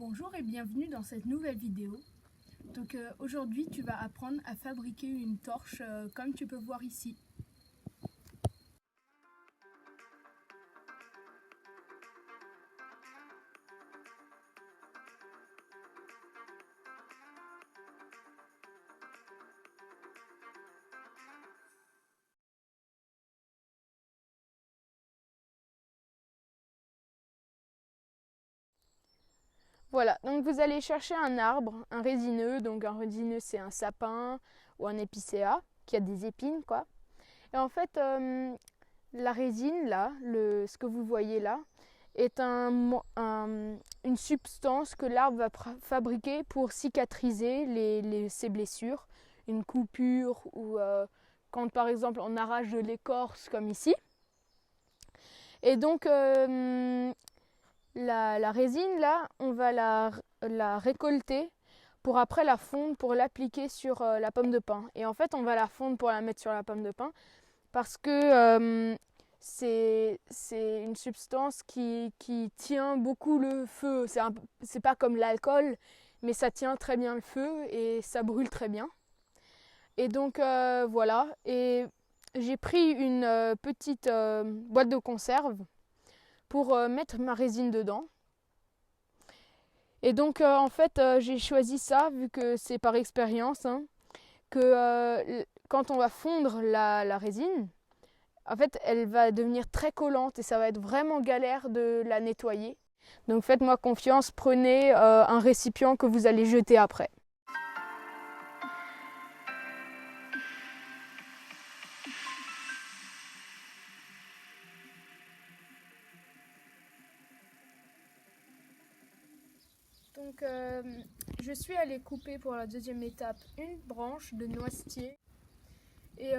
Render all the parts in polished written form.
Bonjour et bienvenue dans cette nouvelle vidéo. Donc aujourd'hui tu vas apprendre à fabriquer une torche comme tu peux voir ici. Voilà, donc vous allez chercher un arbre, un résineux. Donc un résineux c'est un sapin ou un épicéa qui a des épines quoi. Et en fait la résine là, ce que vous voyez là, est une substance que l'arbre va fabriquer pour cicatriser ses blessures, une coupure ou quand par exemple on arrache de l'écorce comme ici. Et donc la résine, là, on va la récolter pour après la fondre, pour l'appliquer sur la pomme de pin. Et en fait, on va la fondre pour la mettre sur la pomme de pin parce que c'est une substance qui tient beaucoup le feu. C'est pas comme l'alcool, mais ça tient très bien le feu et ça brûle très bien. Et donc voilà. Et j'ai pris une petite boîte de conserve pour mettre ma résine dedans. Et donc en fait j'ai choisi ça vu que c'est par expérience que quand on va fondre la résine, en fait elle va devenir très collante et ça va être vraiment galère de la nettoyer. Donc faites-moi confiance, prenez un récipient que vous allez jeter après. Donc je suis allée couper pour la deuxième étape une branche de noisetier. Et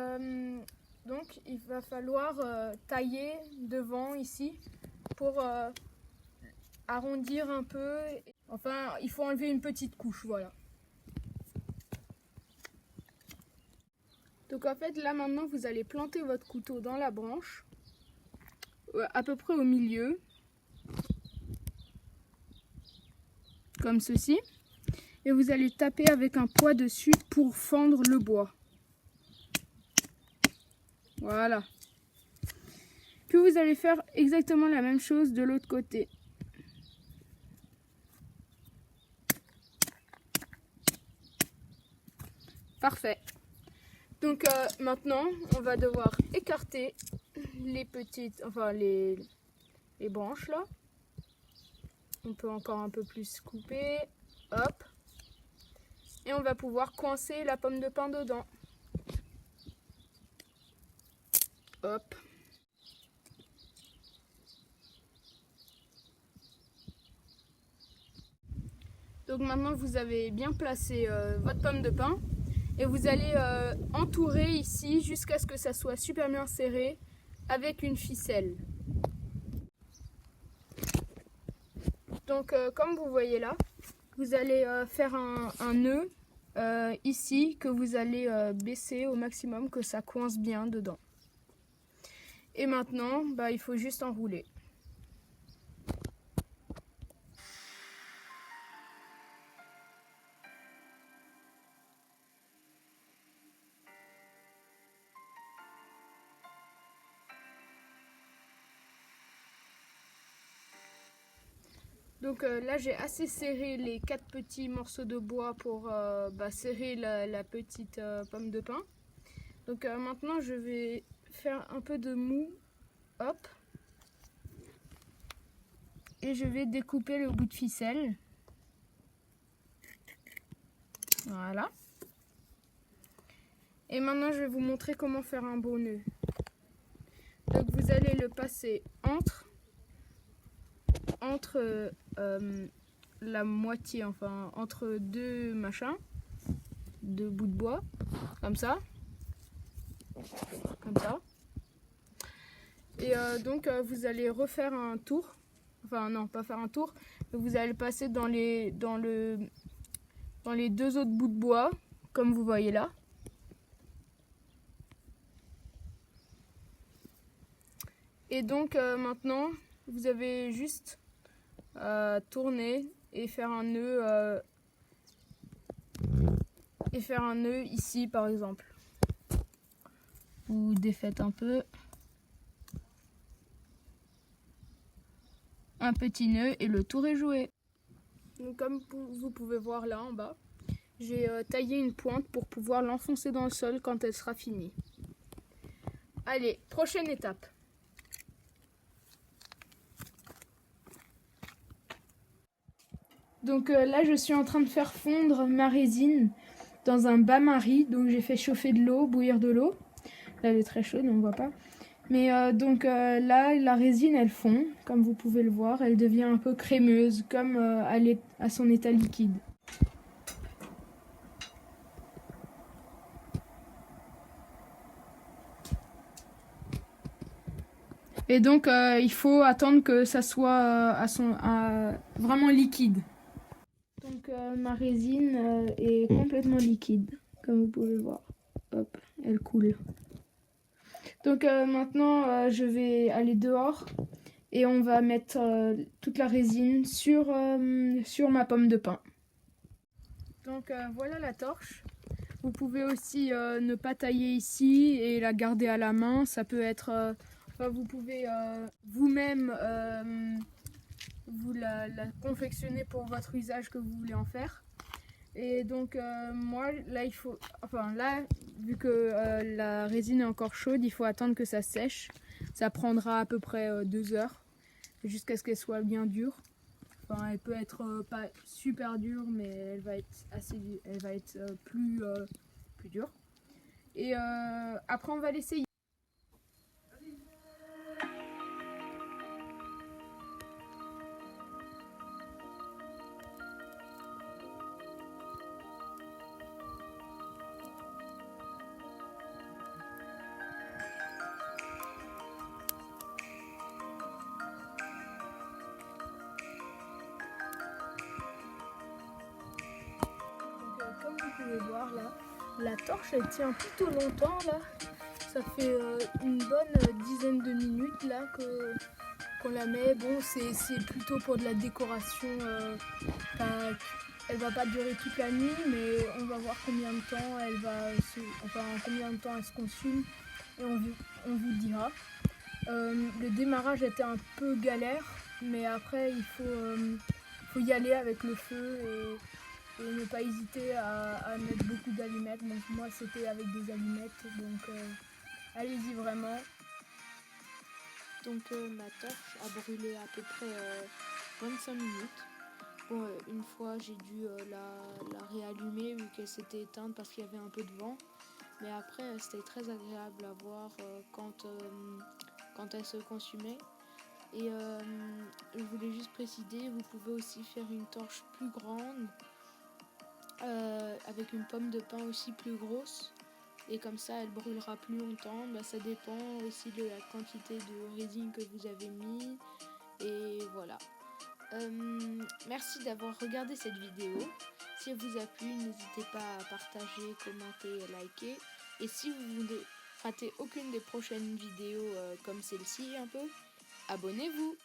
donc il va falloir tailler devant ici pour arrondir un peu. Enfin, il faut enlever une petite couche, voilà. Donc en fait, là maintenant, vous allez planter votre couteau dans la branche, à peu près au milieu, comme ceci. Et vous allez taper avec un poids dessus pour fendre le bois. Voilà. Puis vous allez faire exactement la même chose de l'autre côté. Parfait. Donc maintenant, on va devoir écarter les petites, enfin les branches là. On peut encore un peu plus couper. Hop. Et on va pouvoir coincer la pomme de pin dedans. Hop. Donc maintenant vous avez bien placé votre pomme de pin. Et vous allez entourer ici jusqu'à ce que ça soit super bien serré avec une ficelle. Donc comme vous voyez là, vous allez faire un nœud ici que vous allez baisser au maximum que ça coince bien dedans. Et maintenant, il faut juste enrouler. Donc là j'ai assez serré les 4 petits morceaux de bois pour serrer la petite pomme de pin. Donc maintenant je vais faire un peu de mou, hop, et je vais découper le bout de ficelle. Voilà. Et maintenant je vais vous montrer comment faire un beau nœud. Donc vous allez le passer entre la moitié, enfin entre deux machins, deux bouts de bois, comme ça. Et donc vous allez refaire un tour, enfin non, pas faire un tour, mais vous allez passer dans les deux autres bouts de bois, comme vous voyez là. Et donc maintenant, vous avez juste tourner et faire un nœud ici par exemple. Vous défaites un peu. Un petit nœud et le tour est joué. Donc, comme vous pouvez voir là en bas, j'ai taillé une pointe pour pouvoir l'enfoncer dans le sol quand elle sera finie. Allez, prochaine étape. Donc là, je suis en train de faire fondre ma résine dans un bain-marie. Donc j'ai fait chauffer de l'eau, bouillir de l'eau. Là, elle est très chaude, on ne voit pas. Mais là, la résine, elle fond, comme vous pouvez le voir. Elle devient un peu crémeuse, comme à son état liquide. Et donc, il faut attendre que ça soit vraiment liquide. Donc, ma résine est complètement liquide, comme vous pouvez le voir. Hop, elle coule. Donc, maintenant, je vais aller dehors et on va mettre toute la résine sur ma pomme de pin. Donc, voilà la torche. Vous pouvez aussi ne pas tailler ici et la garder à la main. Ça peut être... vous pouvez vous-même vous la confectionner pour votre usage que vous voulez en faire. Et donc moi là vu que la résine est encore chaude, il faut attendre que ça sèche. Ça prendra à peu près 2 heures jusqu'à ce qu'elle soit bien dure. Enfin, elle peut être pas super dure, mais elle va être plus dure. Et après on va l'essayer. Comme vous pouvez voir là, la torche elle tient plutôt longtemps là. Ça fait une bonne dizaine de minutes là qu'on la met. Bon, c'est plutôt pour de la décoration. Elle va pas durer toute la nuit, mais on va voir combien de temps combien de temps elle se consume et on vous dira. Le démarrage était un peu galère, mais après il faut y aller avec le feu et ne pas hésiter à mettre beaucoup d'allumettes. Donc moi c'était avec des allumettes, donc allez-y vraiment. Donc ma torche a brûlé à peu près 25 minutes. Bon, une fois j'ai dû la réallumer vu qu'elle s'était éteinte parce qu'il y avait un peu de vent. Mais après c'était très agréable à voir quand elle se consumait. Et je voulais juste préciser, vous pouvez aussi faire une torche plus grande avec une pomme de pin aussi plus grosse. Et comme ça elle brûlera plus longtemps. Ça dépend aussi de la quantité de résine que vous avez mis. Et voilà. Merci d'avoir regardé cette vidéo. Si elle vous a plu, n'hésitez pas à partager, commenter, liker. Et si vous ne ratez aucune des prochaines vidéos comme celle-ci un peu, abonnez-vous.